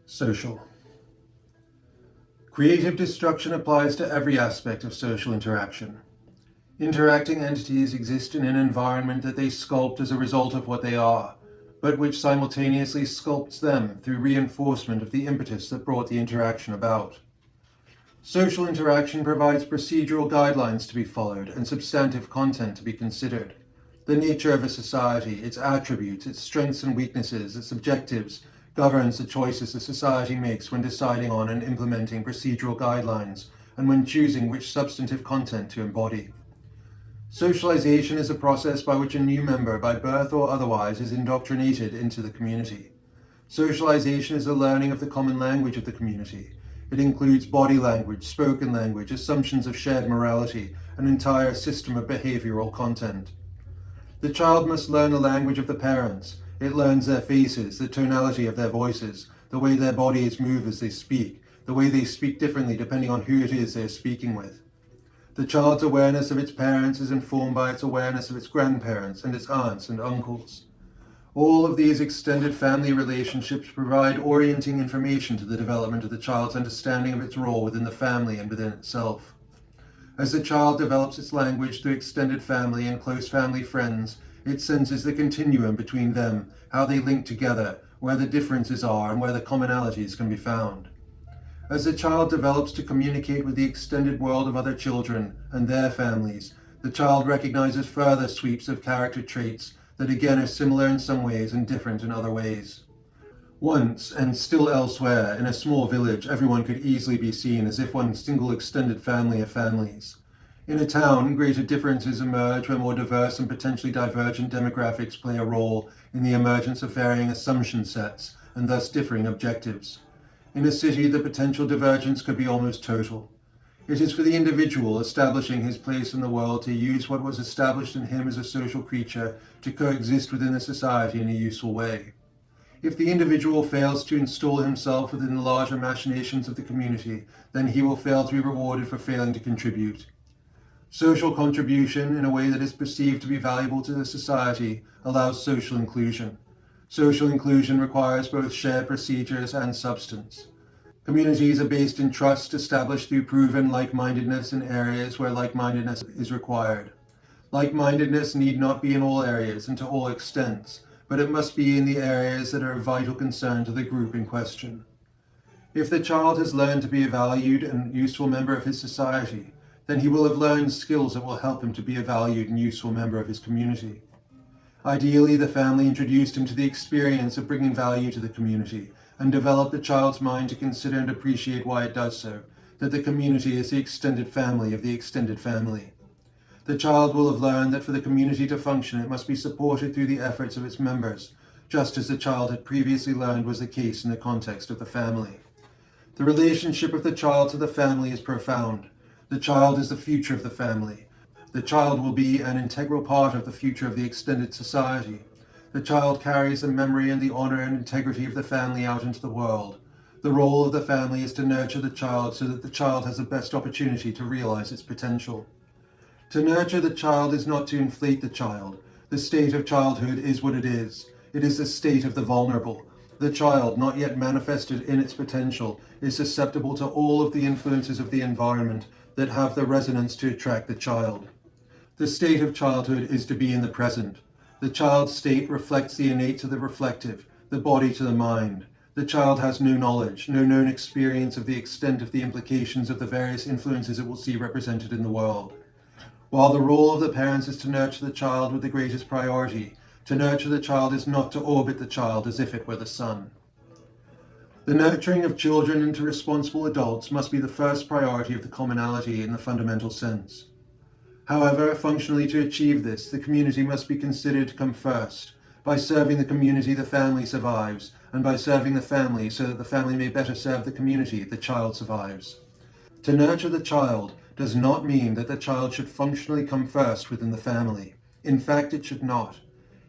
Social. Creative destruction applies to every aspect of social interaction. Interacting entities exist in an environment that they sculpt as a result of what they are, but which simultaneously sculpts them through reinforcement of the impetus that brought the interaction about. Social interaction provides procedural guidelines to be followed and substantive content to be considered. The nature of a society, its attributes, its strengths and weaknesses, its objectives, governs the choices the society makes when deciding on and implementing procedural guidelines and when choosing which substantive content to embody. Socialization is a process by which a new member, by birth or otherwise, is indoctrinated into the community. Socialization is the learning of the common language of the community. It includes body language, spoken language, assumptions of shared morality, an entire system of behavioral content. The child must learn the language of the parents. It learns their faces, the tonality of their voices, the way their bodies move as they speak, the way they speak differently depending on who it is they're speaking with. The child's awareness of its parents is informed by its awareness of its grandparents and its aunts and uncles. All of these extended family relationships provide orienting information to the development of the child's understanding of its role within the family and within itself. As the child develops its language through extended family and close family friends, it senses the continuum between them, how they link together, where the differences are and where the commonalities can be found. As the child develops to communicate with the extended world of other children and their families, the child recognizes further sweeps of character traits that again are similar in some ways and different in other ways. Once, and still elsewhere, in a small village, everyone could easily be seen as if one single extended family of families. In a town, greater differences emerge where more diverse and potentially divergent demographics play a role in the emergence of varying assumption sets and thus differing objectives. In a city, the potential divergence could be almost total. It is for the individual establishing his place in the world to use what was established in him as a social creature to coexist within the society in a useful way. If the individual fails to install himself within the larger machinations of the community, then he will fail to be rewarded for failing to contribute. Social contribution, in a way that is perceived to be valuable to the society, allows social inclusion. Social inclusion requires both shared procedures and substance. Communities are based in trust established through proven like-mindedness in areas where like-mindedness is required. Like-mindedness need not be in all areas and to all extents, but it must be in the areas that are of vital concern to the group in question. If the child has learned to be a valued and useful member of his society, then he will have learned skills that will help him to be a valued and useful member of his community. Ideally, the family introduced him to the experience of bringing value to the community and developed the child's mind to consider and appreciate why it does so, that the community is the extended family of the extended family. The child will have learned that for the community to function, it must be supported through the efforts of its members, just as the child had previously learned was the case in the context of the family. The relationship of the child to the family is profound. The child is the future of the family. The child will be an integral part of the future of the extended society. The child carries the memory and the honor and integrity of the family out into the world. The role of the family is to nurture the child so that the child has the best opportunity to realize its potential. To nurture the child is not to inflate the child. The state of childhood is what it is. It is the state of the vulnerable. The child, not yet manifested in its potential, is susceptible to all of the influences of the environment that have the resonance to attract the child. The state of childhood is to be in the present. The child's state reflects the innate to the reflective, the body to the mind. The child has no knowledge, no known experience of the extent of the implications of the various influences it will see represented in the world. While the role of the parents is to nurture the child with the greatest priority, to nurture the child is not to orbit the child as if it were the sun. The nurturing of children into responsible adults must be the first priority of the commonality in the fundamental sense. However, functionally to achieve this, the community must be considered to come first. By serving the community, the family survives, and by serving the family so that the family may better serve the community, the child survives. To nurture the child does not mean that the child should functionally come first within the family. In fact, it should not.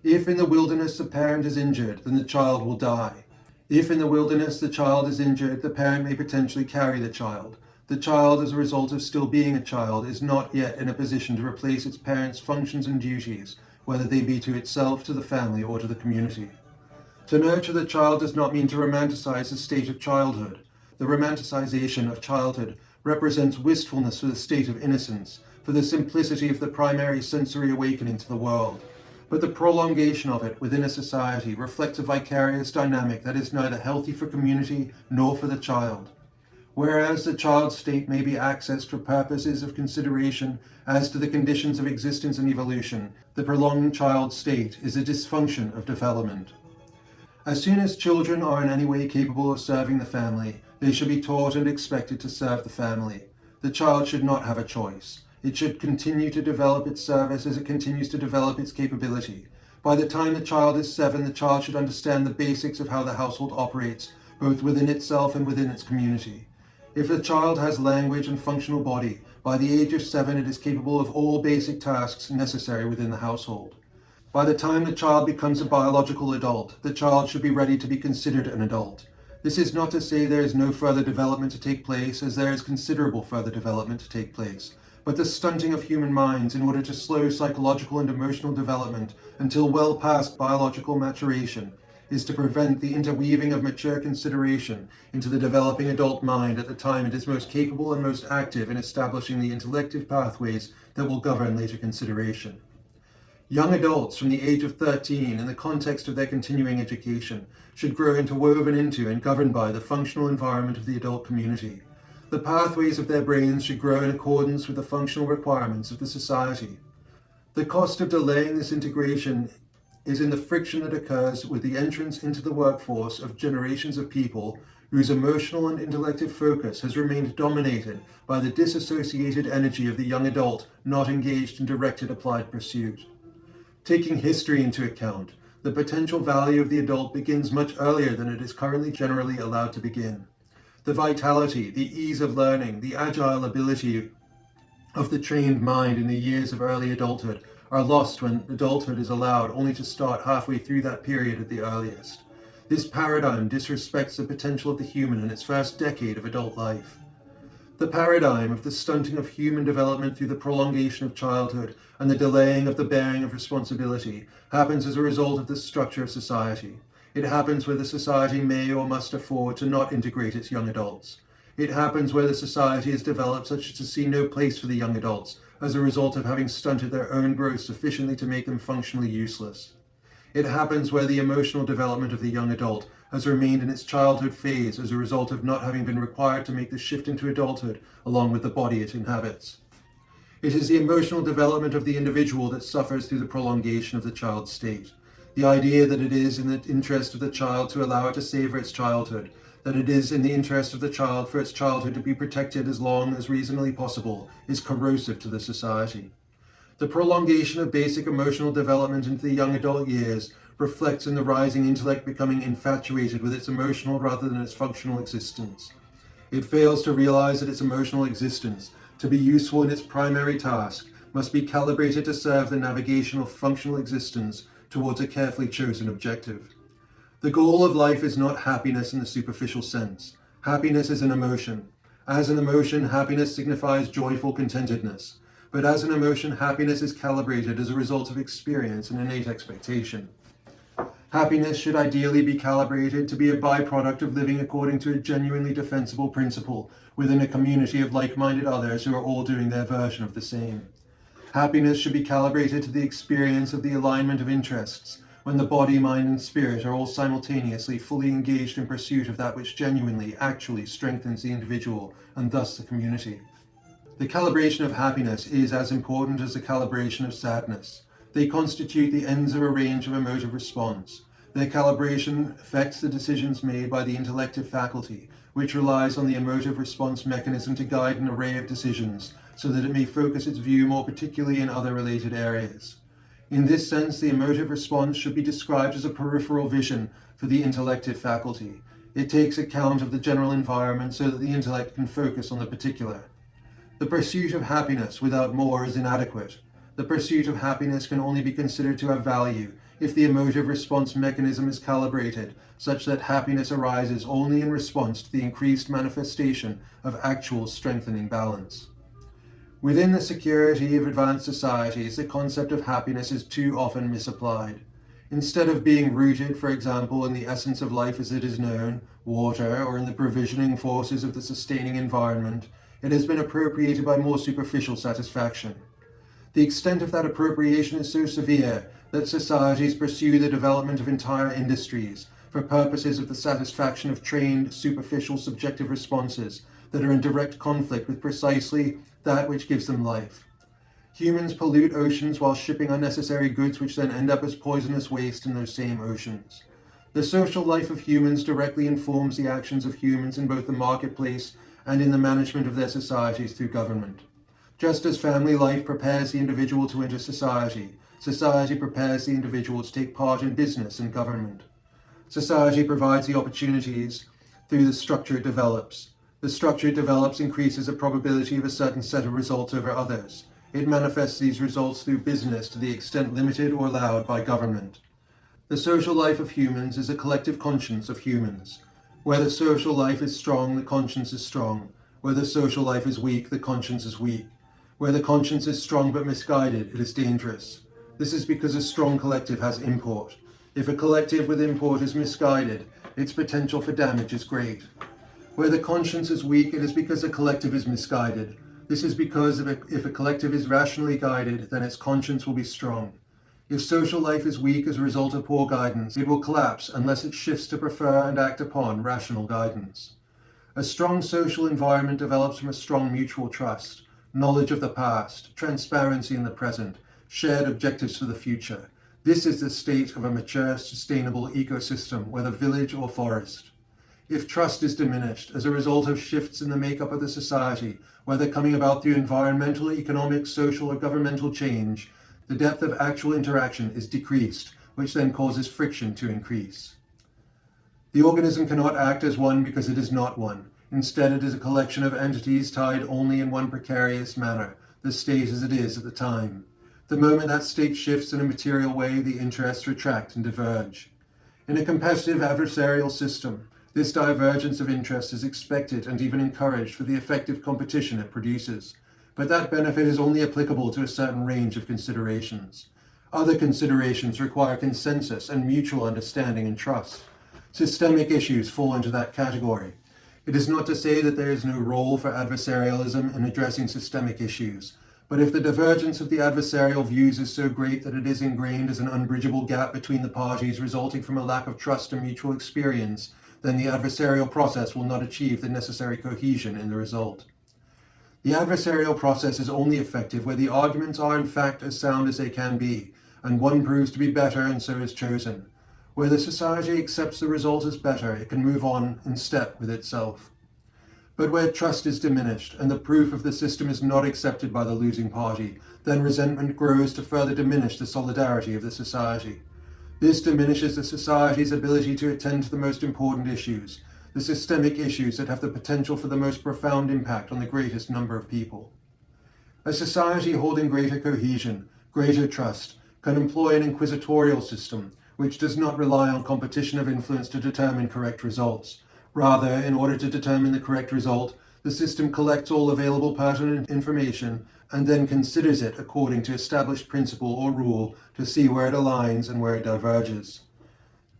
If in the wilderness the parent is injured, then the child will die. If in the wilderness the child is injured, the parent may potentially carry the child. The child, as a result of still being a child, is not yet in a position to replace its parents' functions and duties, whether they be to itself, to the family, or to the community. To nurture the child does not mean to romanticize the state of childhood. The romanticization of childhood represents wistfulness for the state of innocence, for the simplicity of the primary sensory awakening to the world. But the prolongation of it within a society reflects a vicarious dynamic that is neither healthy for community nor for the child. Whereas the child's state may be accessed for purposes of consideration as to the conditions of existence and evolution, the prolonged child state is a dysfunction of development. As soon as children are in any way capable of serving the family, they should be taught and expected to serve the family. The child should not have a choice. It should continue to develop its service as it continues to develop its capability. By the time the child is 7, the child should understand the basics of how the household operates, both within itself and within its community. If the child has language and functional body, by the age of 7 it is capable of all basic tasks necessary within the household. By the time the child becomes a biological adult, the child should be ready to be considered an adult. This is not to say there is no further development to take place, as there is considerable further development to take place. But the stunting of human minds in order to slow psychological and emotional development until well past biological maturation is to prevent the interweaving of mature consideration into the developing adult mind at the time it is most capable and most active in establishing the intellective pathways that will govern later consideration. Young adults from the age of 13, in the context of their continuing education, should grow interwoven into and governed by the functional environment of the adult community. The pathways of their brains should grow in accordance with the functional requirements of the society. The cost of delaying this integration is in the friction that occurs with the entrance into the workforce of generations of people whose emotional and intellective focus has remained dominated by the disassociated energy of the young adult not engaged in directed applied pursuit. Taking history into account, the potential value of the adult begins much earlier than it is currently generally allowed to begin. The vitality, the ease of learning, the agile ability of the trained mind in the years of early adulthood are lost when adulthood is allowed only to start halfway through that period at the earliest. This paradigm disrespects the potential of the human in its first decade of adult life. The paradigm of the stunting of human development through the prolongation of childhood and the delaying of the bearing of responsibility happens as a result of the structure of society. It happens where the society may or must afford to not integrate its young adults. It happens where the society is developed such as to see no place for the young adults as a result of having stunted their own growth sufficiently to make them functionally useless. It happens where the emotional development of the young adult has remained in its childhood phase as a result of not having been required to make the shift into adulthood along with the body it inhabits. It is the emotional development of the individual that suffers through the prolongation of the child's state. The idea that it is in the interest of the child to allow it to savor its childhood, that it is in the interest of the child for its childhood to be protected as long as reasonably possible, is corrosive to the society. The prolongation of basic emotional development into the young adult years reflects in the rising intellect becoming infatuated with its emotional rather than its functional existence. It fails to realize that its emotional existence, to be useful in its primary task, must be calibrated to serve the navigation of functional existence towards a carefully chosen objective. The goal of life is not happiness in the superficial sense. Happiness is an emotion. As an emotion, happiness signifies joyful contentedness. But as an emotion, happiness is calibrated as a result of experience and innate expectation. Happiness should ideally be calibrated to be a byproduct of living according to a genuinely defensible principle within a community of like-minded others who are all doing their version of the same. Happiness should be calibrated to the experience of the alignment of interests, when the body, mind, and spirit are all simultaneously fully engaged in pursuit of that which genuinely, actually strengthens the individual and thus the community. The calibration of happiness is as important as the calibration of sadness. They constitute the ends of a range of emotive response. Their calibration affects the decisions made by the intellective faculty, which relies on the emotive response mechanism to guide an array of decisions, so that it may focus its view more particularly in other related areas. In this sense, the emotive response should be described as a peripheral vision for the intellective faculty. It takes account of the general environment so that the intellect can focus on the particular. The pursuit of happiness without more is inadequate. The pursuit of happiness can only be considered to have value if the emotive response mechanism is calibrated such that happiness arises only in response to the increased manifestation of actual strengthening balance. Within the security of advanced societies, the concept of happiness is too often misapplied. Instead of being rooted, for example, in the essence of life as it is known, water, or in the provisioning forces of the sustaining environment, it has been appropriated by more superficial satisfaction. The extent of that appropriation is so severe that societies pursue the development of entire industries for purposes of the satisfaction of trained, superficial, subjective responses that are in direct conflict with precisely that which gives them life. Humans pollute oceans while shipping unnecessary goods which then end up as poisonous waste in those same oceans. The social life of humans directly informs the actions of humans in both the marketplace and in the management of their societies through government. Just as family life prepares the individual to enter society, society prepares the individual to take part in business and government. Society provides the opportunities through the structure it develops. The structure it develops increases the probability of a certain set of results over others. It manifests these results through business to the extent limited or allowed by government. The social life of humans is a collective conscience of humans. Where the social life is strong, the conscience is strong. Where the social life is weak, the conscience is weak. Where the conscience is strong but misguided, it is dangerous. This is because a strong collective has import. If a collective with import is misguided, its potential for damage is great. Where the conscience is weak, it is because a collective is misguided. This is because if a collective is rationally guided, then its conscience will be strong. If social life is weak as a result of poor guidance, it will collapse unless it shifts to prefer and act upon rational guidance. A strong social environment develops from a strong mutual trust, knowledge of the past, transparency in the present, shared objectives for the future. This is the state of a mature, sustainable ecosystem, whether village or forest. If trust is diminished as a result of shifts in the makeup of the society, whether coming about through environmental, economic, social, or governmental change, the depth of actual interaction is decreased, which then causes friction to increase. The organism cannot act as one because it is not one. Instead, it is a collection of entities tied only in one precarious manner, the state as it is at the time. The moment that state shifts in a material way, the interests retract and diverge. In a competitive adversarial system, this divergence of interest is expected and even encouraged for the effective competition it produces, but that benefit is only applicable to a certain range of considerations. Other considerations require consensus and mutual understanding and trust. Systemic issues fall into that category. It is not to say that there is no role for adversarialism in addressing systemic issues, but if the divergence of the adversarial views is so great that it is ingrained as an unbridgeable gap between the parties resulting from a lack of trust and mutual experience, then the adversarial process will not achieve the necessary cohesion in the result. The adversarial process is only effective where the arguments are in fact as sound as they can be, and one proves to be better and so is chosen. Where the society accepts the result as better, it can move on in step with itself. But where trust is diminished and the proof of the system is not accepted by the losing party, then resentment grows to further diminish the solidarity of the society. This diminishes the society's ability to attend to the most important issues, the systemic issues that have the potential for the most profound impact on the greatest number of people. A society holding greater cohesion, greater trust, can employ an inquisitorial system, which does not rely on competition of influence to determine correct results. Rather, in order to determine the correct result, the system collects all available pertinent information and then considers it according to established principle or rule to see where it aligns and where it diverges.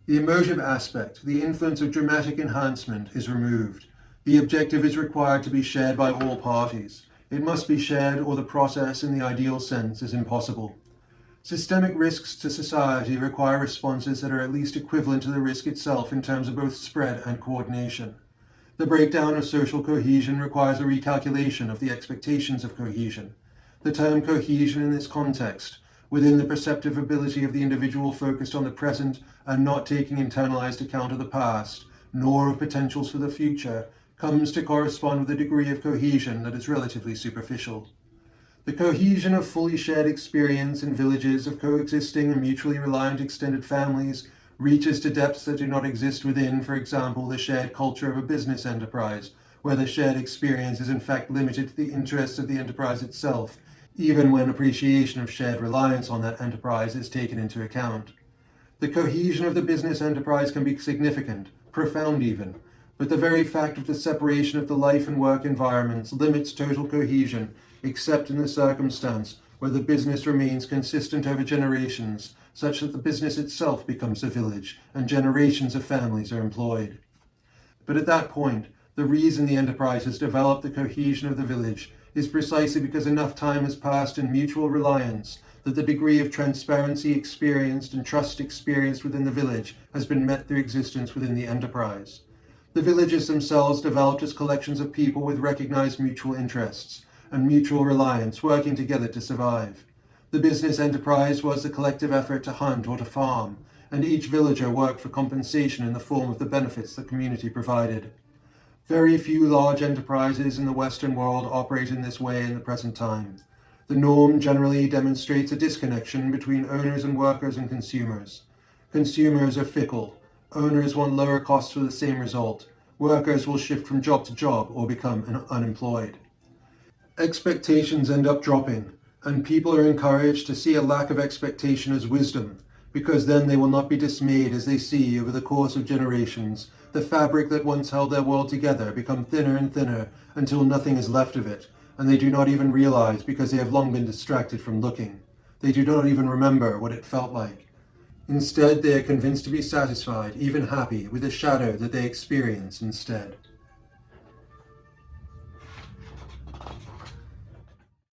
The emotive aspect, the influence of dramatic enhancement, is removed. The objective is required to be shared by all parties. It must be shared or the process in the ideal sense is impossible. Systemic risks to society require responses that are at least equivalent to the risk itself in terms of both spread and coordination. The breakdown of social cohesion requires a recalculation of the expectations of cohesion. The term cohesion in this context, within the perceptive ability of the individual focused on the present and not taking internalized account of the past, nor of potentials for the future, comes to correspond with a degree of cohesion that is relatively superficial. The cohesion of fully shared experience in villages of coexisting and mutually reliant extended families reaches to depths that do not exist within, for example, the shared culture of a business enterprise, where the shared experience is in fact limited to the interests of the enterprise itself, even when appreciation of shared reliance on that enterprise is taken into account. The cohesion of the business enterprise can be significant, profound even, but the very fact of the separation of the life and work environments limits total cohesion, except in the circumstance where the business remains consistent over generations, such that the business itself becomes a village, and generations of families are employed. But at that point, the reason the enterprise has developed the cohesion of the village is precisely because enough time has passed in mutual reliance that the degree of transparency experienced and trust experienced within the village has been met through existence within the enterprise. The villages themselves developed as collections of people with recognized mutual interests and mutual reliance working together to survive. The business enterprise was the collective effort to hunt or to farm, and each villager worked for compensation in the form of the benefits the community provided. Very few large enterprises in the Western world operate in this way in the present time. The norm generally demonstrates a disconnection between owners and workers and consumers. Consumers are fickle. Owners want lower costs for the same result. Workers will shift from job to job or become unemployed. Expectations end up dropping, and people are encouraged to see a lack of expectation as wisdom, because then they will not be dismayed as they see, over the course of generations, the fabric that once held their world together become thinner and thinner until nothing is left of it, and they do not even realize because they have long been distracted from looking. They do not even remember what it felt like. Instead, they are convinced to be satisfied, even happy, with the shadow that they experience instead.